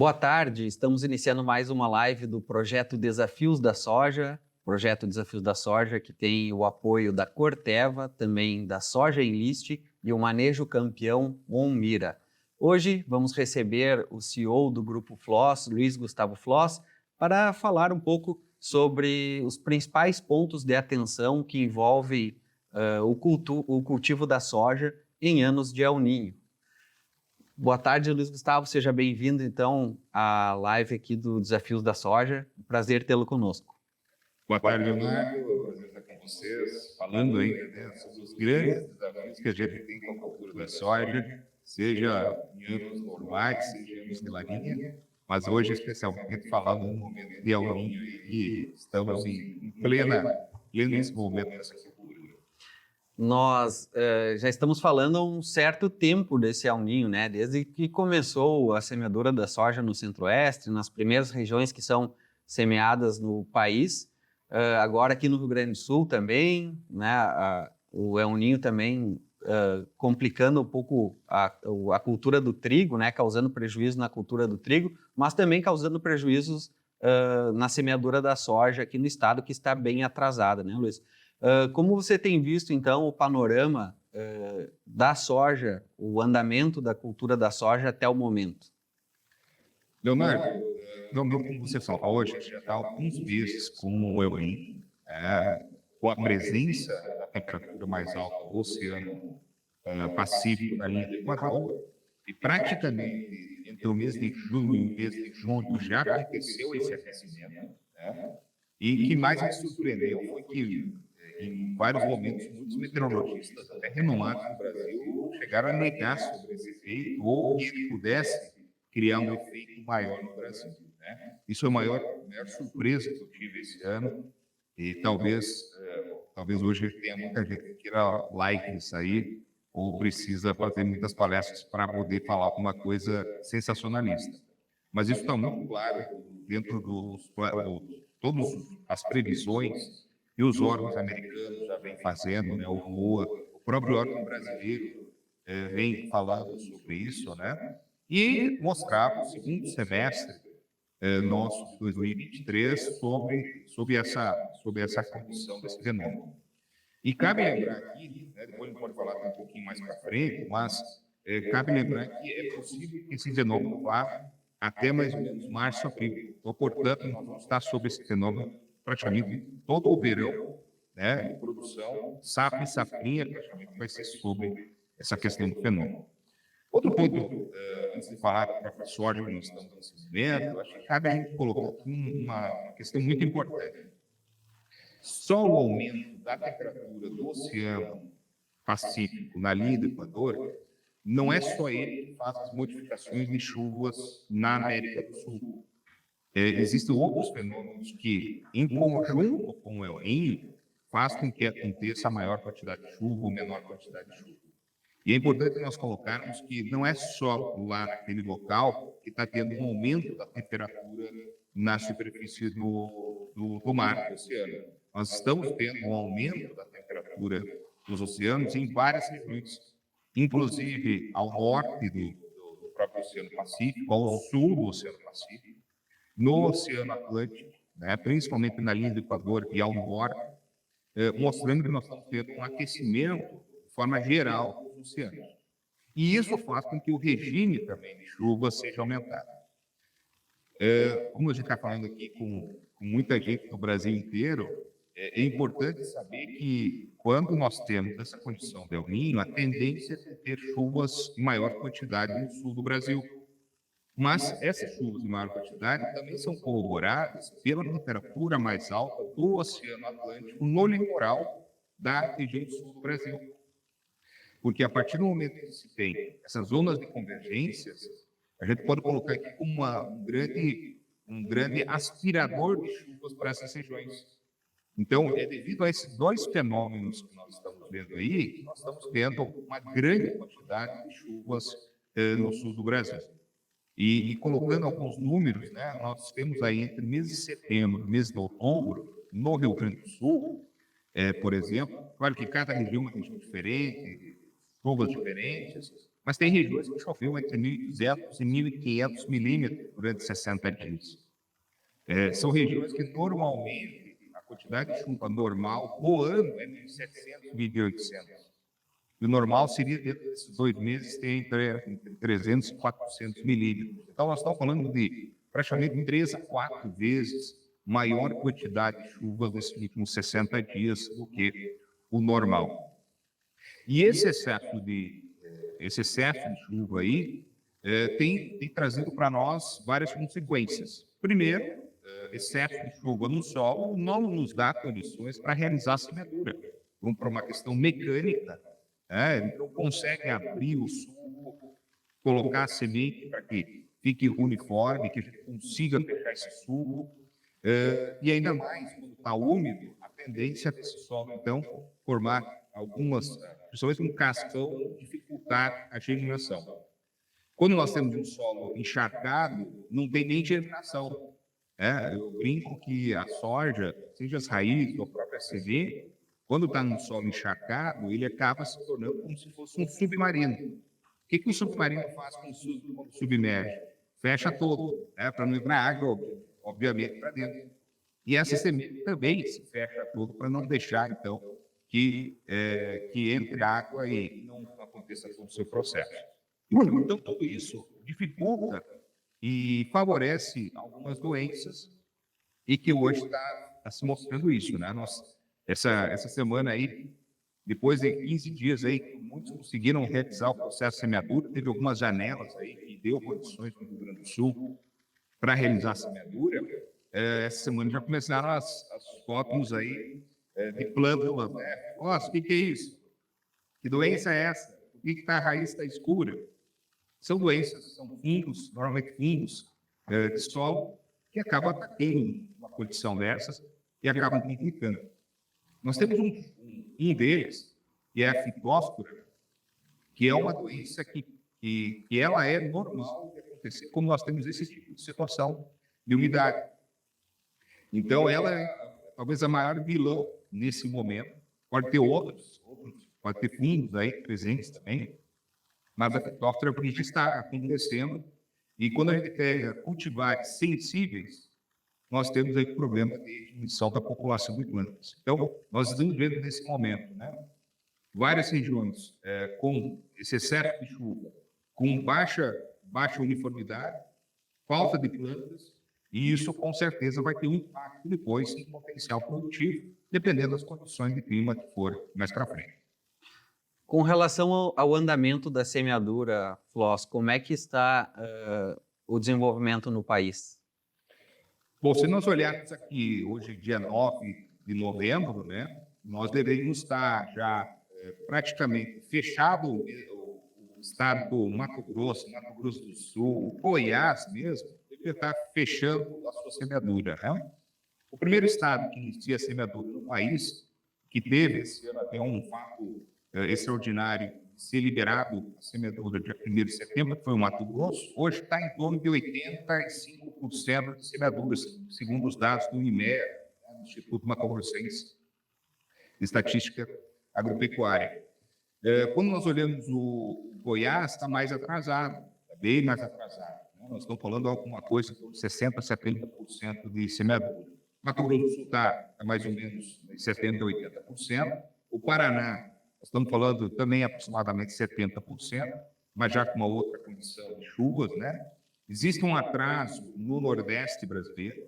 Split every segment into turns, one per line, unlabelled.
Boa tarde, estamos iniciando mais uma live do projeto Desafios da Soja. Projeto Desafios da Soja que tem o apoio da Corteva, também da Soja Enlist e o Manejo Campeão Onmira. Hoje vamos receber o CEO do Grupo Floss, Luiz Gustavo Floss, para falar um pouco sobre os principais pontos de atenção que envolvem o cultivo da soja em anos de El Niño. Boa tarde, Luiz Gustavo. Seja bem-vindo, então, à live aqui do Desafios da Soja. Prazer tê-lo conosco.
Boa tarde, Leonardo. Prazer estar com vocês, falando aí, sobre os grandes desafios que a gente tem com a cultura da soja, seja em anos normais, seja em anos de laninha, mas hoje, especialmente, falando no momento de El Niño, e estamos em pleno momento dessa cultura.
Nós já estamos falando há um certo tempo desse El Niño, né? Desde que começou a semeadura da soja no Centro-Oeste, nas primeiras regiões que são semeadas no país. Agora aqui no Rio Grande do Sul também, né? O El Niño também complicando um pouco a cultura do trigo, né? Causando prejuízo na cultura do trigo, mas também causando prejuízos na semeadura da soja aqui no estado, que está bem atrasada, né, Luiz? Como você tem visto, então, o panorama da soja, o andamento da cultura da soja até o momento?
Leonardo, como você fala, hoje já está alguns meses com o El Niño, com a presença da temperatura mais alta do Oceano Pacífico na linha do Equador, e praticamente entre o mês de julho e o mês de junho já aconteceu esse aquecimento, né? E o que mais me surpreendeu foi que, em vários momentos, muitos meteorologistas, até renomados no Brasil, chegaram a negar sobre esse efeito ou que ele pudesse criar um efeito maior no Brasil, né? Isso é a maior surpresa que eu tive esse ano, e talvez hoje tenha muita gente que queira like nisso aí, ou precisa fazer muitas palestras para poder falar alguma coisa sensacionalista. Mas isso está muito claro dentro dos todas as previsões que os órgãos americanos já vêm fazendo, né? O NOAA, o próprio órgão brasileiro vem falando sobre isso, né? E mostrar o segundo semestre nosso de 2023 sobre essa condição desse fenômeno. E cabe lembrar aqui, né, depois a gente pode falar um pouquinho mais para frente, mas cabe lembrar que é possível que esse fenômeno vá até mais ou menos março, abril. Então, portanto, nós vamos estar sobre esse fenômeno praticamente todo o verão, né, de produção, safra e safrinha, praticamente vai ser sobre essa questão do fenômeno. Outro ponto, antes de falar para a soja que nós estamos nesse momento, acho que cabe a gente colocar aqui uma questão muito importante. Só o aumento da temperatura do Oceano Pacífico na linha do Equador não é só ele que faz as modificações de chuvas na América do Sul. Existem outros fenômenos que, em conjunto com o El Niño, faz com que aconteça a maior quantidade de chuva ou menor quantidade de chuva. E é importante nós colocarmos que não é só lá naquele local que está tendo um aumento da temperatura na superfície do mar, do oceano. Nós estamos tendo um aumento da temperatura dos oceanos em várias regiões, inclusive ao norte do próprio Oceano Pacífico, ao sul do Oceano Pacífico, no Oceano Atlântico, né, principalmente na linha do Equador e ao norte, mostrando que nós estamos tendo um aquecimento de forma geral dos oceanos. E isso faz com que o regime também de chuva seja aumentado. Como a gente está falando aqui com muita gente no Brasil inteiro, é importante saber que quando nós temos essa condição de El Niño, a tendência é ter chuvas em maior quantidade no sul do Brasil. Mas essas chuvas em maior quantidade também são corroboradas pela temperatura mais alta do Oceano Atlântico no litoral da região sul do Brasil. Porque a partir do momento que se tem essas zonas de convergências, a gente pode colocar aqui como um grande aspirador de chuvas para essas regiões. Então, é devido a esses dois fenômenos que nós estamos vendo aí, que nós estamos tendo uma grande quantidade de chuvas no sul do Brasil. E colocando alguns números, né, nós temos aí entre mês de setembro e mês de outubro, no Rio Grande do Sul, por exemplo, claro que cada região é uma região diferente, chuvas diferentes, mas tem regiões que choveu entre 1.200 e 1.500 milímetros durante 60 dias. São regiões que normalmente a quantidade de chuva normal no ano é entre 700 e 1.800. O normal seria, dentro desses 2 meses, ter entre 300 e 400 milímetros. Então, nós estamos falando de praticamente 3 a 4 vezes maior quantidade de chuva nesses últimos 60 dias do que o normal. E esse excesso de chuva aí tem trazido para nós várias consequências. Primeiro, excesso de chuva no solo não nos dá condições para realizar a semeadura. Por uma questão mecânica, ele não consegue abrir o sulco, colocar a semente para que fique uniforme, que a gente consiga fechar esse sulco. E ainda mais, quando está úmido, a tendência desse solo, então, formar algumas, principalmente um cascão, dificultar a germinação. Quando nós temos um solo encharcado, não tem nem germinação. Eu brinco que a soja, seja as raízes ou a própria semente, quando está num solo encharcado, ele acaba se tornando como se fosse um submarino. O que o submarino faz quando submerge? Fecha todo, para não entrar água, obviamente, para dentro. E essa semente também se fecha todo para não deixar, então, que entre água e não aconteça todo o seu processo. Então, tudo isso dificulta e favorece algumas doenças e que hoje está se mostrando isso, né? Essa semana aí, depois de 15 dias aí, muitos conseguiram realizar o processo de semeadura, teve algumas janelas aí que deu condições no Rio Grande do Sul para realizar a semeadura. Essa semana já começaram as fotos aí de plântulas, né? Nossa, o que é isso? Que doença é essa? Por que a raiz está escura? São doenças, são fungos, normalmente fungos de solo, que acabam atacando uma condição dessas e acabam complicando. Nós temos um deles, que é a fitóspora, que é uma doença que ela é normal de acontecer, como nós temos esse tipo de situação de umidade. Então, ela é talvez a maior vilã nesse momento. Pode ter outros, pode ter fungos aí presentes também, mas a fitóspora é o que está acontecendo. E quando a gente pega cultivares sensíveis, nós temos aí problema de diminuição da população de plantas. Então, nós estamos vendo nesse momento, né, várias regiões com esse excesso de chuva, com baixa uniformidade, falta de plantas, e isso com certeza vai ter um impacto depois em potencial produtivo, dependendo das condições de clima que for mais para frente.
Com relação ao andamento da semeadura, Floss, como é que está o desenvolvimento no país?
Bom, se nós olharmos aqui, hoje, dia 9 de novembro, né, nós deveríamos estar já praticamente fechado o estado do Mato Grosso do Sul, o Goiás mesmo, deveria estar fechando a sua semeadura. Né? O primeiro estado que inicia a semeadura no país, que teve esse ano até um fato extraordinário, ser liberado a semeadura dia 1º de setembro, que foi o Mato Grosso, hoje está em torno de 85% de semeaduras, segundo os dados do IMEA, do Instituto Mato Grossense de Estatística Agropecuária. Quando nós olhamos o Goiás, está mais atrasado, está bem mais atrasado. Né? Nós estamos falando de alguma coisa de 60% a 70% de semeadura. Mato Grosso do Sul está mais ou menos 70% a 80%. O Paraná, nós estamos falando também aproximadamente 70%, mas já com uma outra condição de chuvas, né? Existe um atraso no Nordeste brasileiro.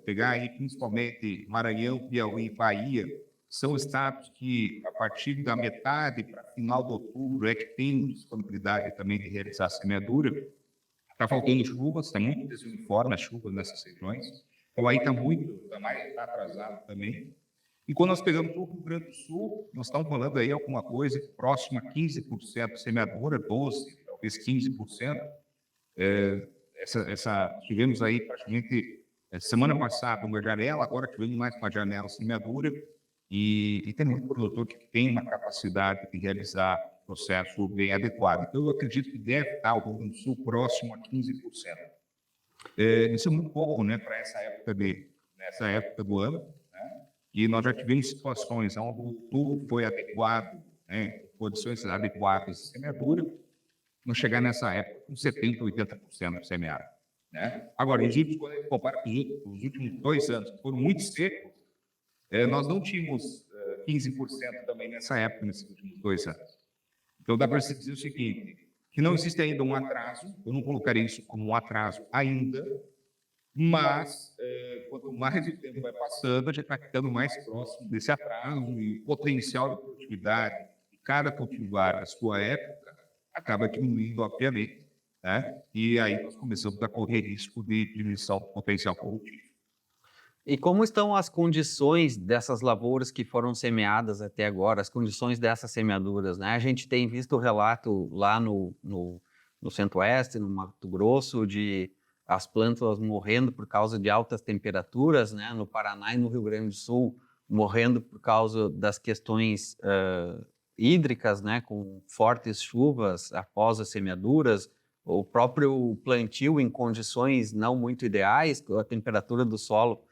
Pegar aí principalmente Maranhão, Piauí e Bahia, são estados que, a partir da metade para final de outubro, é que tem disponibilidade também de realizar a semeadura. Está faltando chuvas, está muito desuniforme as chuvas nessas regiões. Então, aí está atrasado também. E quando nós pegamos o Rio Grande do Sul, nós estamos falando aí alguma coisa próxima a 15% de semeadura, 12%, talvez 15%. Tivemos aí praticamente semana passada uma janela, agora tivemos mais uma janela de semeadura, e tem muito produtor que tem uma capacidade de realizar o processo bem adequado. Então, eu acredito que deve estar o Rio Grande do Sul próximo a 15%. Isso é muito pouco, né, para essa época do ano, né? E nós já tivemos situações onde tudo foi adequado, né, condições adequadas de semeadura, não chegar nessa época com 70%, 80% semeado. Né? Agora, quando a gente compara com os últimos 2 anos, que foram muito secos, nós não tínhamos 15% também nessa época, nesses últimos 2 anos. Então, dá para se dizer o seguinte, que não existe ainda um atraso, eu não colocaria isso como um atraso ainda, mas quanto mais o tempo vai passando, a gente vai ficando mais próximo desse atraso e o potencial de produtividade de cada cultivar na sua época acaba diminuindo, obviamente, né? E aí nós começamos a correr risco de diminuição do potencial produtivo.
E como estão as condições dessas lavouras que foram semeadas até agora, as condições dessas semeaduras, né? A gente tem visto o relato lá no Centro-Oeste, no Mato Grosso, de as plantas morrendo por causa de altas temperaturas, né? No Paraná e no Rio Grande do Sul, morrendo por causa das questões hídricas, né? Com fortes chuvas após as semeaduras, o próprio plantio em condições não muito ideais, com a temperatura do solo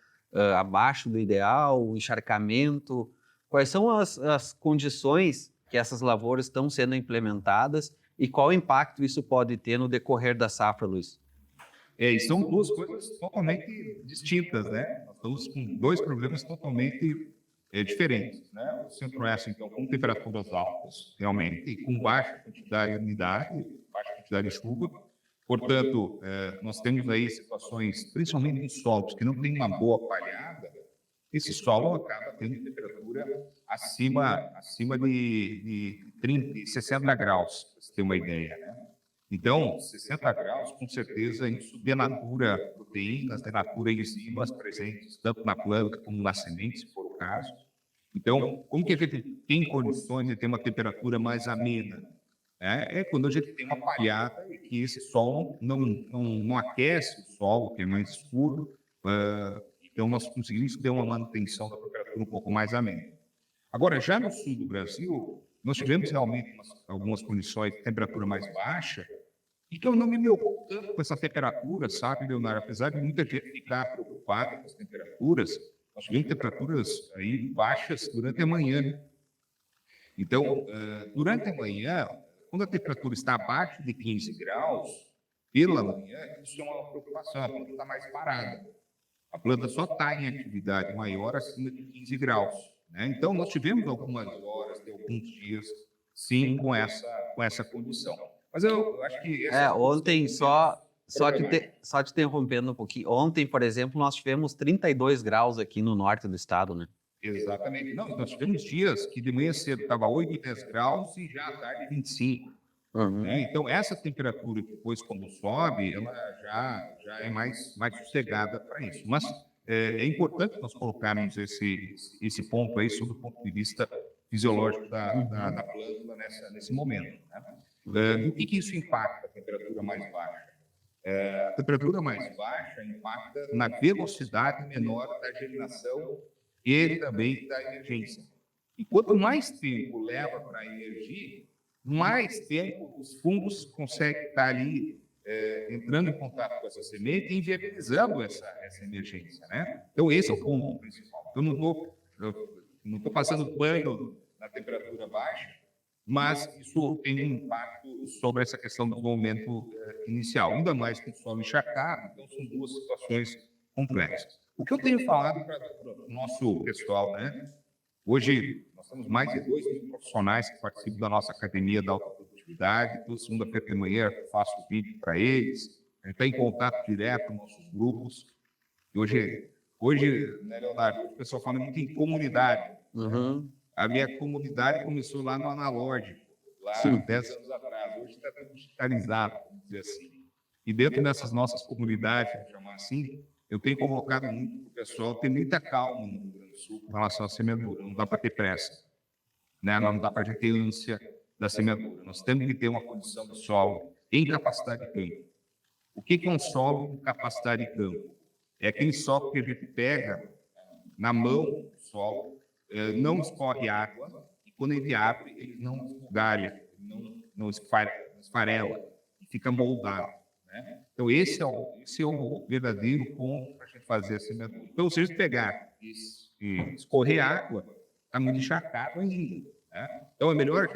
abaixo do ideal, o encharcamento. Quais são as condições que essas lavouras estão sendo implementadas e qual impacto isso pode ter no decorrer da safra, Luiz?
E são 2 coisas totalmente distintas, né? Nós estamos com 2 problemas totalmente diferentes, né? O Centro-Oeste, então, com temperaturas altas, realmente, e com baixa quantidade de umidade, baixa quantidade de chuva. Portanto, nós temos aí situações, principalmente em solos que não têm uma boa palhada, esse solo acaba tendo temperatura acima de 30, 60 graus, para você ter uma ideia, né? Então, 60 graus, com certeza, isso denatura proteínas, denatura enzimas presentes, tanto na planta como na semente, se for o caso. Então, como que a gente tem condições de ter uma temperatura mais amena? É quando a gente tem uma palhada e que esse sol não aquece o solo, que é mais escuro, então nós conseguimos ter uma manutenção da temperatura um pouco mais amena. Agora, já no sul do Brasil, nós tivemos realmente algumas condições de temperatura mais baixa, e que eu não me preocupo tanto com essa temperatura, sabe, Leonardo? Apesar de muita gente ficar preocupada com as temperaturas, nós tivemos temperaturas aí baixas durante a manhã. Então, durante a manhã, quando a temperatura está abaixo de 15 graus, pela manhã, isso é uma preocupação, a planta está mais parada. A planta só está em atividade maior acima de 15 graus. Né? Então, nós tivemos algumas horas, alguns dias, sim, com essa condição. Mas eu acho que...
Ontem, só te interrompendo um pouquinho, ontem, por exemplo, nós tivemos 32 graus aqui no norte do estado, né?
Exatamente. Não, nós tivemos dias que de manhã cedo estava 8 e 10 graus e já à tarde 25.
Uhum.
Né? Então, essa temperatura, depois, quando sobe, ela já é mais sossegada para isso. Mas é importante nós colocarmos esse ponto aí, sob o ponto de vista fisiológico da planta nesse momento. Né? Do que isso impacta a temperatura mais baixa? A temperatura mais baixa impacta na velocidade menor da germinação e também da emergência. E quanto mais tempo leva para emergir, mais tempo os fungos conseguem estar ali entrando em contato com essa semente e inviabilizando essa emergência. Né? Então, esse é o ponto principal. Eu não estou passando pano na temperatura baixa, mas isso tem um impacto sobre essa questão do desenvolvimento inicial, ainda mais com o solo encharcado. Então, são 2 situações complexas. O que eu tenho falado para o nosso pessoal, né? Hoje, nós temos mais de 2 mil profissionais que participam da nossa Academia da Alta Produtividade. Toda segunda-feira de manhã eu faço vídeo para eles. A gente está em contato direto com nossos grupos. E hoje, né, Leonardo, o pessoal fala muito em comunidade.
Uhum.
A minha comunidade começou lá no analógico, lá 10 anos atrás. Hoje está tudo digitalizado, vamos dizer assim. E dentro dessas nossas comunidades, vamos chamar assim, eu tenho colocado muito para o pessoal ter muita calma no Rio Grande do Sul com relação à semeadura. Não dá para ter pressa, né? Não dá para a gente ter ânsia da semeadura. Nós temos que ter uma condição do solo em capacidade de campo. O que é um solo com capacidade de campo? É aquele solo que a gente pega na mão do solo, não escorre água, e quando ele abre, ele não esgalha, não esfarela, e fica moldado. Né? Então, esse é o verdadeiro ponto para a gente fazer a semeadura. Então, se a gente pegar e escorrer água, está muito encharcado ainda. Né? Então, é melhor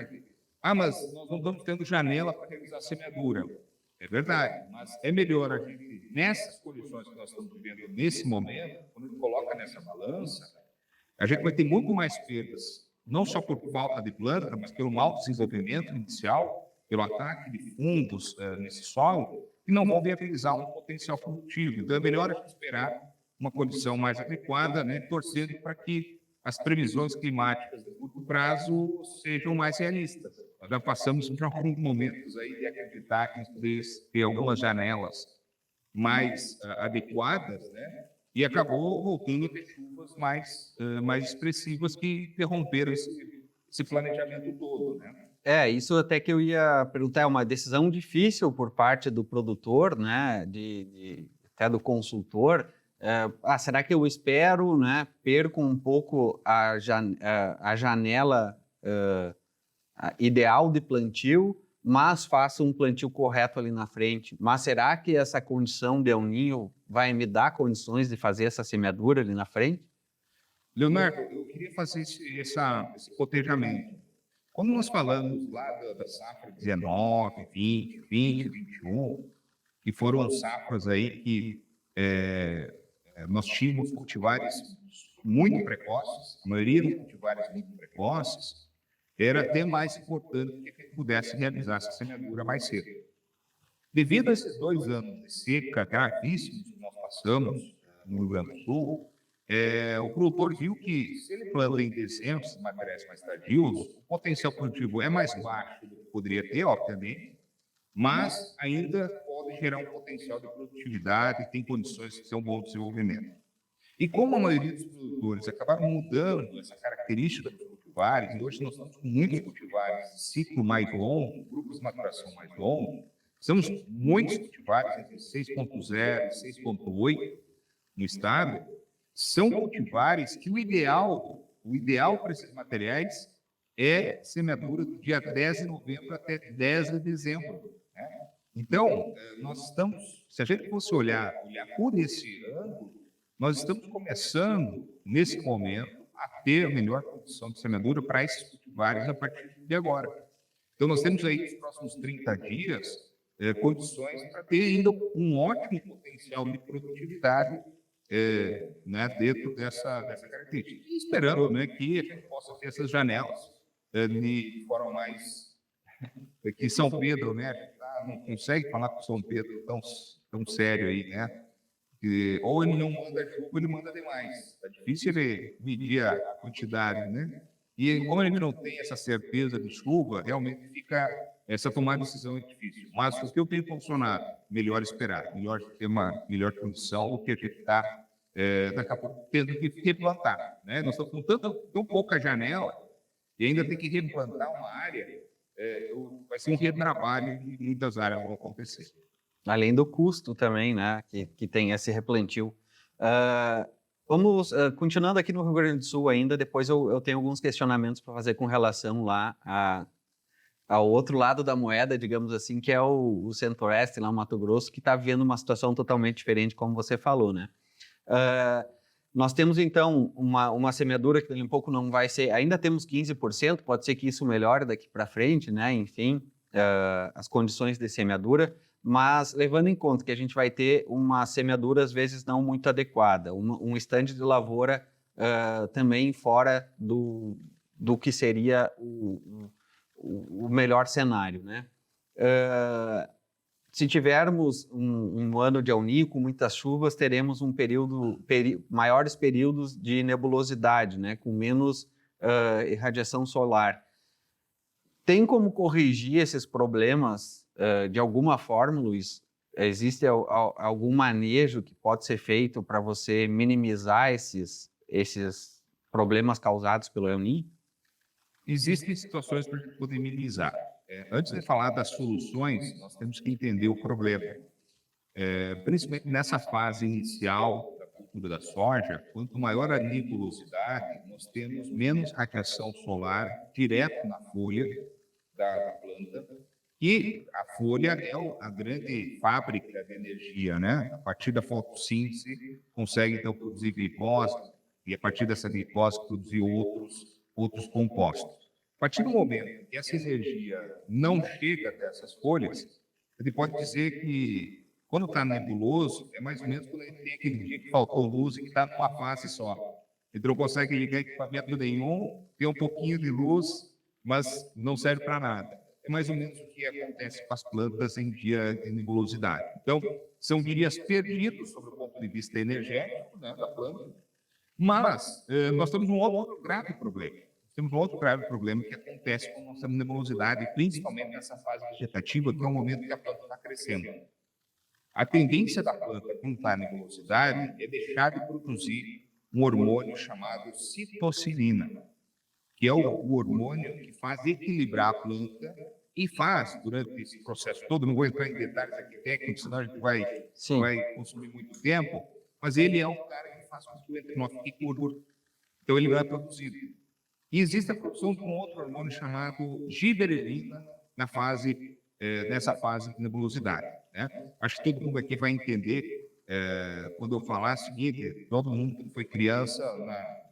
Ah, mas nós não estamos tendo janela para realizar a semeadura. É verdade, mas é melhor a gente, nessas condições que nós estamos vivendo nesse momento, quando a gente coloca nessa balança, a gente vai ter muito mais perdas, não só por falta de planta, mas pelo mau desenvolvimento inicial, pelo ataque de fungos nesse solo, que não vão viabilizar um potencial produtivo. Então, é melhor a gente esperar uma condição mais adequada, né, torcendo para que as previsões climáticas de curto prazo sejam mais realistas. Nós já passamos por alguns momentos aí de acreditar que nós poderíamos ter algumas janelas mais adequadas, né? E acabou voltando a ter chuvas mais expressivas que interromperam esse planejamento todo, né?
Isso até que eu ia perguntar, é uma decisão difícil por parte do produtor, né, até do consultor. Será que eu espero, né, perco um pouco a janela ideal de plantio, mas faço um plantio correto ali na frente? Mas será que essa condição de El Niño vai me dar condições de fazer essa semeadura ali na frente?
Leonardo, eu queria fazer esse cotejamento. Quando nós falamos lá da safra 19, 20, 21, que foram safras aí que nós tínhamos cultivares muito precoces, a maioria dos cultivares muito precoces, era até mais importante que a gente pudesse realizar essa semeadura mais cedo. Devido a esses 2 anos de seca gravíssimos que nós passamos no Rio Grande do Sul, o produtor viu que, se ele planta em dezembro, esses materiais mais tardios, o potencial produtivo é mais baixo do que poderia ter, obviamente, mas ainda pode gerar um potencial de produtividade e tem condições de ter um bom desenvolvimento. E como a maioria dos produtores acabaram mudando essa característica dos cultivares, e hoje nós estamos com muitos cultivares de ciclo mais longo, grupos de maturação mais longo, temos muitos cultivares entre 6.0 e 6.8 no estado, são cultivares que o ideal para esses materiais é semeadura do dia 10 de novembro até 10 de dezembro. Né? Então, nós estamos, se a gente fosse olhar por esse ângulo, nós estamos começando, nesse momento, a ter a melhor condição de semeadura para esses cultivares a partir de agora. Então, nós temos aí, nos próximos 30 dias, condições para ter ainda um ótimo potencial de produtividade né, dentro dessa característica. E esperando, né, que a gente possa ter essas janelas de forma mais... que São Pedro, né, não consegue falar com São Pedro tão sério aí, né? Ou ele não manda chuva, ou ele manda demais. É difícil ele medir a quantidade, né? E como ele não tem essa certeza de chuva, realmente fica essa tomada de decisão é difícil. Mas o que eu tenho funcionado, melhor esperar, melhor ter uma melhor condição do que a gente está daqui a pouco tendo que replantar, né? Nós estamos com tão pouca janela e ainda tem que replantar uma área, vai ser um retrabalho e muitas áreas vão acontecer.
Além do custo também, né, que tem esse replantio. Vamos, continuando aqui no Rio Grande do Sul ainda, depois eu tenho alguns questionamentos para fazer com relação lá ao outro lado da moeda, digamos assim, que é o Centro-Oeste, lá no Mato Grosso, que está vivendo uma situação totalmente diferente, como você falou, né? Nós temos, então, uma semeadura que daqui a pouco não vai ser... Ainda temos 15%, pode ser que isso melhore daqui para frente, né? Enfim, as condições de semeadura, mas levando em conta que a gente vai ter uma semeadura, às vezes, não muito adequada, um estande de lavoura também fora do que seria o melhor cenário, né? Se tivermos um ano de El Niño com muitas chuvas, teremos maiores períodos de nebulosidade, né? Com menos irradiação solar. Tem como corrigir esses problemas de alguma forma, Luiz? Existe algum manejo que pode ser feito para você minimizar esses problemas causados pelo El Niño?
Existem situações para a gente poder minimizar. Antes de falar das soluções, nós temos que entender o problema. Principalmente nessa fase inicial da cultura da soja, quanto maior a nebulosidade, nós temos menos radiação solar direto na folha da planta. E a folha é a grande fábrica de energia, né? A partir da fotossíntese, consegue, então, produzir glicose, e a partir dessa glicose, produzir outros compostos. A partir do momento que essa energia não chega até essas folhas, ele pode dizer que, quando está nebuloso, é mais ou menos quando ele tem aquele dia que faltou luz e que está numa fase só. Ele não consegue ligar equipamento nenhum, tem um pouquinho de luz, mas não serve para nada. É mais ou menos o que acontece com as plantas em dia de nebulosidade. Então, são dias perdidos sobre o ponto de vista energético, né, da planta, mas nós temos um outro grave problema. Temos um outro grave problema que acontece com a nossa nebulosidade, principalmente nessa fase vegetativa, que é o momento que a planta está crescendo. A tendência da planta, quando está em nebulosidade, é deixar de produzir um hormônio chamado citocinina, que é o hormônio que faz equilibrar a planta e faz, durante esse processo todo, não vou entrar em detalhes aqui técnicos, senão a gente vai consumir muito tempo, mas ele é o cara que faz com que o entrenó fique gordo. Então, ele não é produzido. E existe a produção de um outro hormônio chamado giberelina nessa fase de nebulosidade. Né? Acho que todo mundo aqui vai entender quando eu falar o seguinte: todo mundo que foi criança,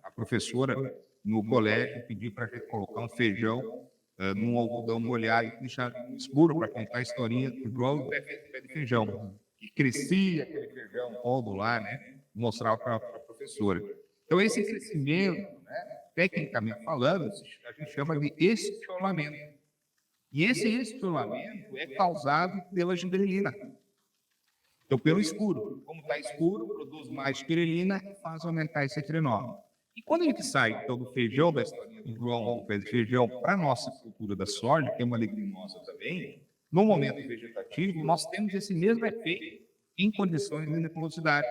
a professora no colégio pediu para a gente colocar um feijão num algodão molhado e deixar escuro para contar a historinha do João do pé de feijão, que crescia aquele feijão todo lá, né? Mostrava para a professora. Então, esse crescimento, né, tecnicamente falando, a gente chama de estiolamento. E esse estiolamento é causado pela giberelina. Então, pelo escuro. Como está escuro, produz mais giberelina e faz aumentar esse etrenol. E quando a gente sai então, do feijão, da historinha do João, do feijão, para a nossa cultura da soja, que é uma leguminosa também, no momento vegetativo, nós temos esse mesmo efeito em condições de nebulosidade.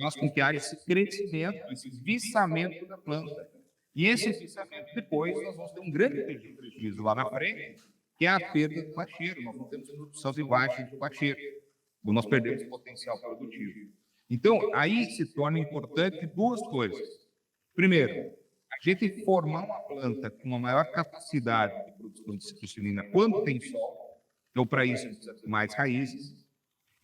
Faz com que haja esse crescimento, esse viçamento da planta. E esse viçamento, depois, nós vamos ter um grande prejuízo lá na frente, que é a perda do bacheiro. Nós não temos produção de baixo de bacheiro. Nós perdemos potencial produtivo. Então, aí se torna importante duas coisas. Primeiro, a gente formar uma planta com uma maior capacidade de produção de citocinina quando tem sol. Então, para isso, precisa ter mais raízes.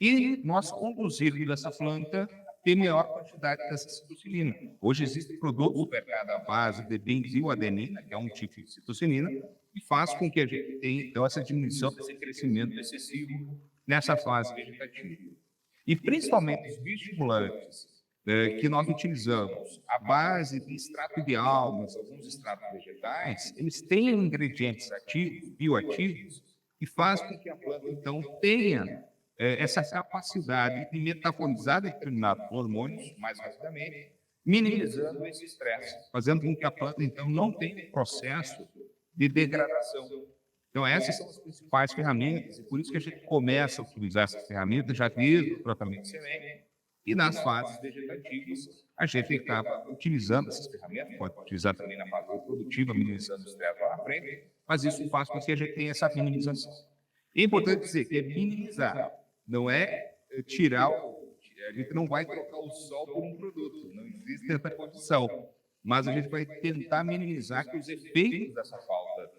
E nós conduzirmos essa planta a ter maior quantidade dessa citocinina. Hoje existem produtos no mercado à base de benzoadenina, que é um tipo de citocinina, e faz com que a gente tenha, então, essa diminuição desse crescimento excessivo nessa fase vegetativa. E, principalmente, os bioestimulantes que nós utilizamos, a base de extrato de algas, alguns extratos vegetais, eles têm ingredientes ativos, bioativos, que fazem com que a planta, então, tenha essa capacidade de metabolizar determinados hormônios mais rapidamente, minimizando esse estresse, fazendo com que a planta, então, não tenha processo de degradação. Então, essas são as principais ferramentas, e por isso que a gente começa a utilizar essas ferramentas já desde o tratamento de semente. E nas fases vegetativas, a gente acaba utilizando essas ferramentas, pode utilizar também na fase reprodutiva, minimizando o estresse lá na frente, mas isso faz com que a gente tenha essa minimização. É importante dizer que é minimizar, não é tirar a gente não vai trocar o sol por um produto, não existe essa condição, mas a gente vai tentar minimizar que os efeitos dessa falta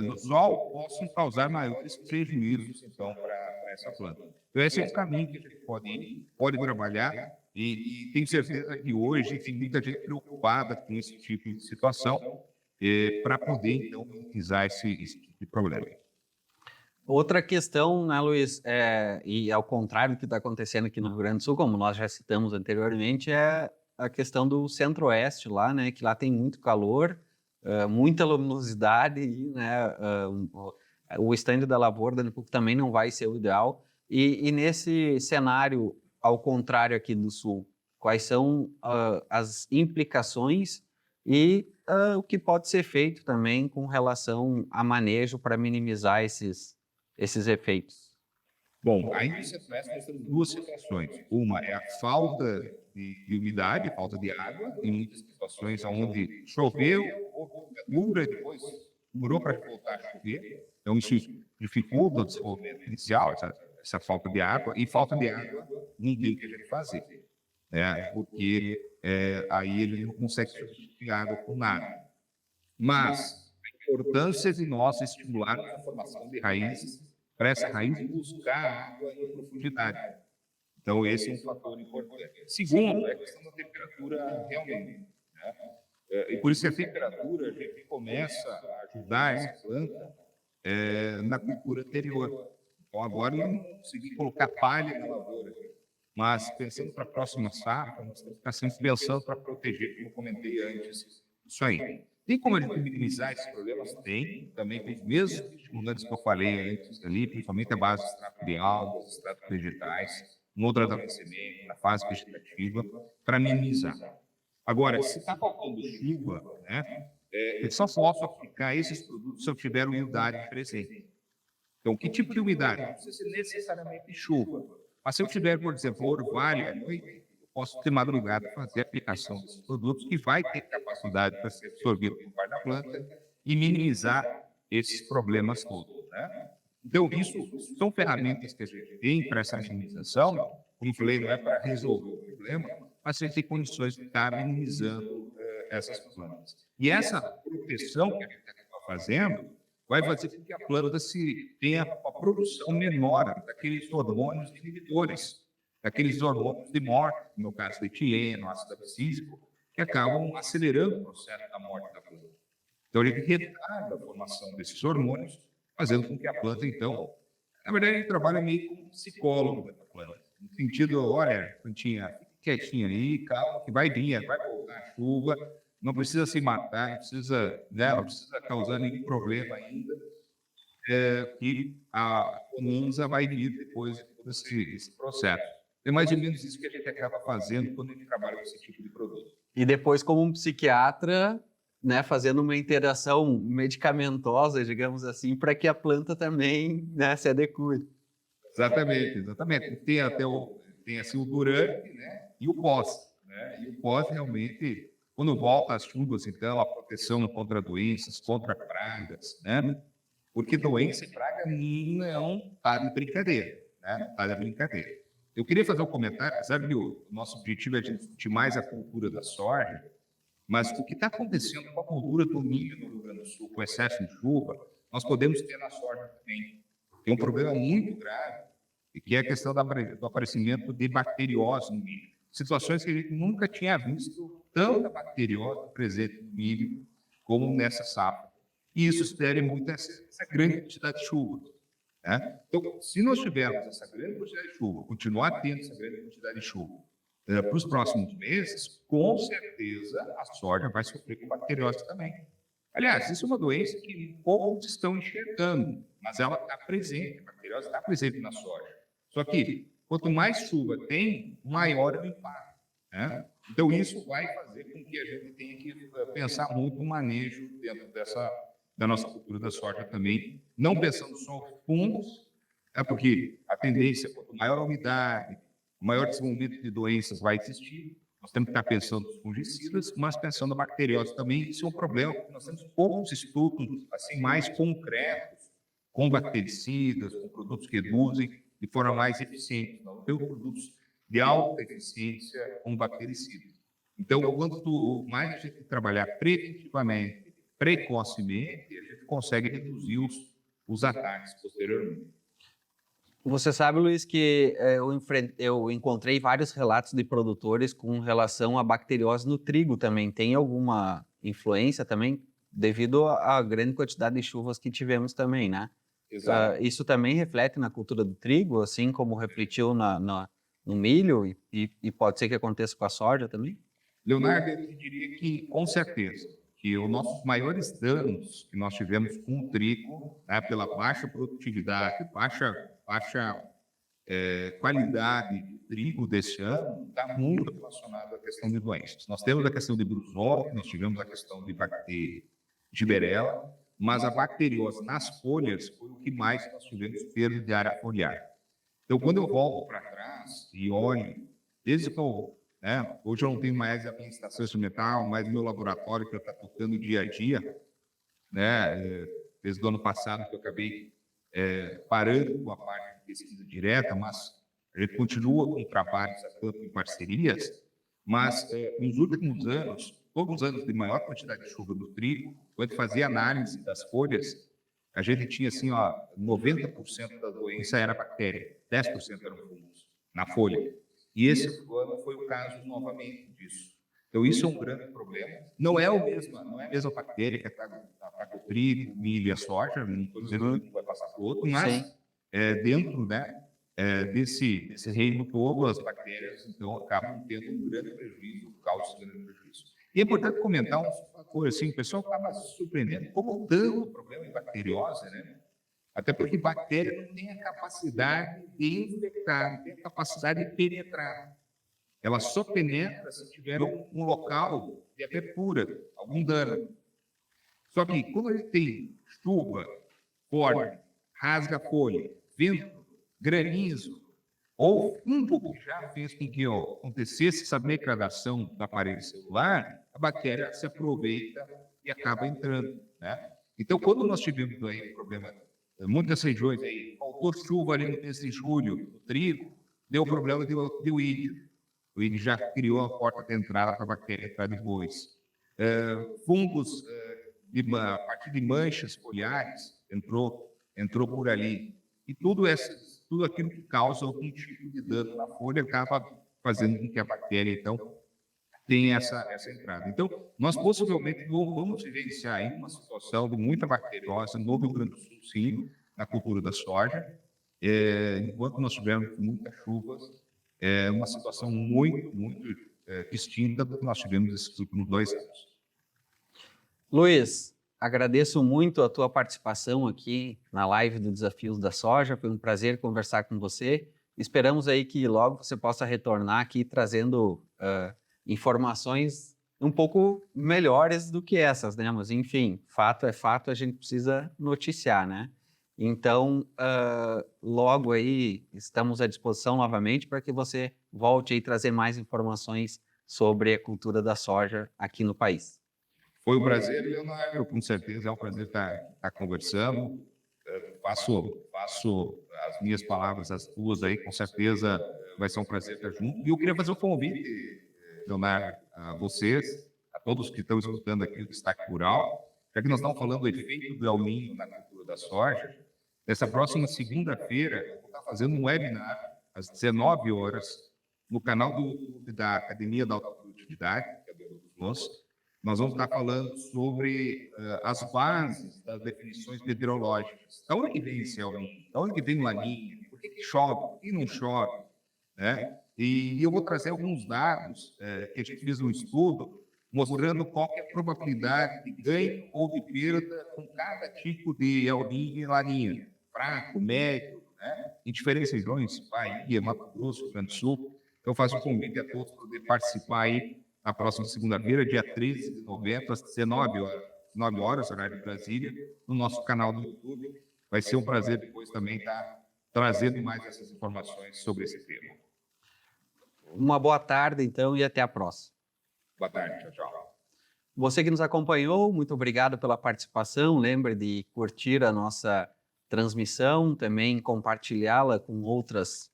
do sol possam causar maiores prejuízos, então, para essa planta. Então, esse é o caminho que a gente pode ir, pode trabalhar, e tenho certeza que hoje tem muita gente preocupada com esse tipo de situação para poder, então, minimizar esse tipo de problema.
Outra questão, né, Luiz, e ao contrário do que está acontecendo aqui no Rio Grande do Sul, como nós já citamos anteriormente, é a questão do centro-oeste lá, né, que lá tem muito calor, muita luminosidade, e, né, o estande da lavoura da Nipuc também não vai ser o ideal. E nesse cenário, ao contrário aqui do Sul, quais são as implicações e o que pode ser feito também com relação a manejo para minimizar esses efeitos?
Bom, aí no Centro-Oeste nós temos duas situações. Uma é a falta de umidade, falta de água, em muitas situações onde choveu, dura, depois demorou para voltar a chover. Então, isso dificulta o desenvolvimento inicial, essa falta de água. E falta de água não tem o que a gente fazer, né? Porque aí ele não consegue substituir água por nada. Mas a importância de nós estimularmos a formação de raízes para essa raiz buscar água em profundidade. Então, esse é um fator importante. Segundo, é a questão da temperatura realmente. Né? E por isso que a temperatura, a gente começa a ajudar essa planta na cultura anterior. Então, agora eu não consegui colocar palha na lavoura, mas pensando para a próxima safra, nós temos que estar sempre pensando para proteger, como eu comentei antes, isso aí. Tem como a gente minimizar esses problemas? Tem, também com os mesmos estimulantes que eu falei antes ali, principalmente a base de extrato de algas, extratos vegetais, no tratamento de semente, na fase vegetativa, para minimizar. Agora, se está faltando chuva, né, eu só posso aplicar esses produtos se eu tiver umidade presente. Então, que tipo de umidade? Não precisa ser necessariamente chuva. Mas se eu tiver, por exemplo, orvalho à noite, eu posso ter madrugada fazer a aplicação desses produtos que vai ter capacidade para ser absorvido por parte da planta e minimizar esses problemas todos, né? Então, isso são ferramentas que a gente tem para essa minimização. Como eu falei, não é para resolver o problema, mas a gente tem condições de estar minimizando essas plantas. E essa proteção que a gente está fazendo vai fazer com que a planta tenha uma produção menor daqueles hormônios inibidores, daqueles hormônios de morte, no caso do etileno, ácido abscísico, que acabam acelerando o processo da morte da planta. Então, ele retarda a formação desses hormônios, fazendo com que a planta, então, na verdade, ele trabalha meio como psicólogo da planta, no sentido, olha, plantinha, fique quietinha aí, calma, que vai vir, vai voltar a chuva, não precisa se matar, não precisa causar nenhum problema ainda, que a bonança vai vir depois de todo esse processo. É mais ou menos isso que a gente acaba fazendo quando a gente trabalha com esse tipo de produto.
E depois, como um psiquiatra, né, fazendo uma interação medicamentosa, digamos assim, para que a planta também, né, se adeque.
Exatamente, exatamente. Tem até tem assim, o durante, né, e o pós. Né? E o pós realmente, quando volta as chuvas, então, a proteção contra doenças, contra pragas, né? Porque doença e praga não está de brincadeira, né? Está de brincadeira. Eu queria fazer um comentário, apesar que o nosso objetivo é discutir mais a cultura da soja, mas o que está acontecendo com a cultura do milho no Rio Grande do Sul, com excesso de chuva, nós podemos ter na soja também. Tem um problema muito grave, que é a questão do aparecimento de bacteriose no milho. Situações que a gente nunca tinha visto tanta bacteriose presente no milho como nessa safra. E isso se deve muito a essa grande quantidade de chuva. Né? Então, se nós tivermos essa grande quantidade de chuva, continuar tendo essa grande quantidade de chuva para os próximos meses, com certeza a soja vai sofrer com bacteriose também. Aliás, isso é uma doença que poucos estão enxergando, mas ela está presente, a bacteriose está presente na soja. Só que, quanto mais chuva tem, maior é o impacto. Né? Então, isso vai fazer com que a gente tenha que pensar muito no manejo dentro da nossa cultura da soja também, não pensando só em fungos, porque a tendência, quanto maior a umidade, maior desenvolvimento de doenças vai existir. Nós temos que estar pensando nos fungicidas, mas pensando na bacteriose também. Isso é um problema, porque nós temos poucos estudos assim, mais concretos com bactericidas, com produtos que reduzem de forma mais eficiente. Não temos produtos de alta eficiência com bactericidas. Então, quanto mais a gente trabalhar preventivamente, precocemente, a gente consegue reduzir os ataques posteriormente.
Você sabe, Luiz, que eu encontrei vários relatos de produtores com relação à bacteriose no trigo também. Tem alguma influência também devido à grande quantidade de chuvas que tivemos também, né?
Exato.
Isso também reflete na cultura do trigo, assim como refletiu no milho e pode ser que aconteça com a soja também?
Leonardo, eu diria que, com certeza, que os nossos maiores danos que nós tivemos com o trigo, né, pela baixa produtividade, baixa qualidade do trigo desse ano, está muito relacionado à questão de doenças. Nós temos a questão de brusol, nós tivemos a questão de giberela, mas a bacteriose nas folhas foi o que mais nós tivemos perda de área foliar. Então, quando eu volto para trás e olho, desde que hoje eu não tenho mais a minha estação experimental, mais o meu laboratório que eu estou tocando dia a dia, né? Desde o ano passado que eu acabei parando com a parte de pesquisa direta, mas a gente continua com trabalhos a campo em parcerias, mas nos últimos anos, todos os anos de maior quantidade de chuva do trigo, quando fazia análise das folhas, a gente tinha assim, 90% da doença era bactéria, 10% eram fungos na folha. E esse ano foi o caso novamente disso. Então, isso é um grande problema. Não é a mesma bactéria que ataca o trigo, milho e a soja, não estou dizendo que vai passar para o outro, mas dentro, né, desse reino todo, as bactérias então, acabam tendo um grande prejuízo, causam um grande prejuízo. E é importante comentar um fator, assim, o pessoal acaba se surpreendendo como tanto problema em bacteriose, né? Até porque bactéria não tem a capacidade de infectar, não tem a capacidade de penetrar. Ela só penetra se tiver um local de abertura, algum dano. Só que quando a gente tem chuva forte, rasga a folha, vento, granizo, ou fungo que já fez com que acontecesse essa degradação da parede celular, a bactéria se aproveita e acaba entrando, né? Então, quando nós tivemos aí um problema, muitas regiões aí, faltou chuva ali no mês de julho, no trigo, deu problema de weed. O weed já criou a porta de entrada para a bactéria entrar depois. Fungos a partir de manchas foliares entrou por ali. E tudo aquilo que causa algum tipo de dano na folha acaba fazendo com que a bactéria, então, tenha essa entrada. Então, nós possivelmente vamos vivenciar aí uma situação de muita bacteriose no Rio Grande do Sul, sim, na cultura da soja, enquanto nós tivermos muitas chuvas, é uma situação muito distinta do que nós tivemos nesses últimos 2 anos.
Luiz, agradeço muito a tua participação aqui na live do Desafios da Soja. Foi um prazer conversar com você. Esperamos aí que logo você possa retornar aqui trazendo informações um pouco melhores do que essas, né? Mas, enfim, fato é fato, a gente precisa noticiar, né? Então, logo aí estamos à disposição novamente para que você volte aí trazer mais informações sobre a cultura da soja aqui no país.
Foi um prazer, Leonardo, com certeza é um prazer estar conversando. Faço as minhas palavras, as tuas aí, com certeza vai ser um prazer estar junto. E eu queria fazer um convite, Leonardo, a vocês, a todos que estão escutando aqui o Destaque Rural, já que nós estamos falando do efeito do El Niño na cultura da soja. Nessa próxima segunda-feira, eu vou estar fazendo um webinar às 19 horas no canal do YouTube da Academia da Alta Produtividade, que é do Nossos. Nós vamos estar falando sobre as bases das definições meteorológicas. Da onde vem esse El Niño? Da onde vem o Laninha? Por que chove? Por que não chove? Né? E eu vou trazer alguns dados que a gente fez um estudo mostrando qual é a probabilidade de ganho ou de perda com cada tipo de El Niño e Laninha. Fraco, médio, né? Em diferentes regiões, Bahia, Mato Grosso, Rio Grande do Sul. Então, eu faço um convite a todos para poder participar aí na próxima segunda-feira, dia 13 de novembro, às 19 horas, horário de Brasília, no nosso canal do YouTube. Vai ser um prazer depois também estar trazendo mais essas informações sobre esse tema.
Uma boa tarde, então, e até a próxima.
Boa tarde, tchau, tchau.
Você que nos acompanhou, muito obrigado pela participação. Lembre de curtir a nossa transmissão, também compartilhá-la com outras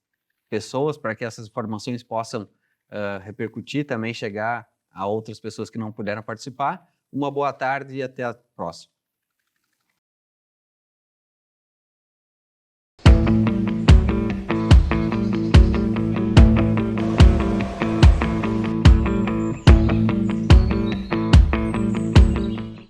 pessoas para que essas informações possam repercutir, também chegar a outras pessoas que não puderam participar. Uma boa tarde e até a próxima.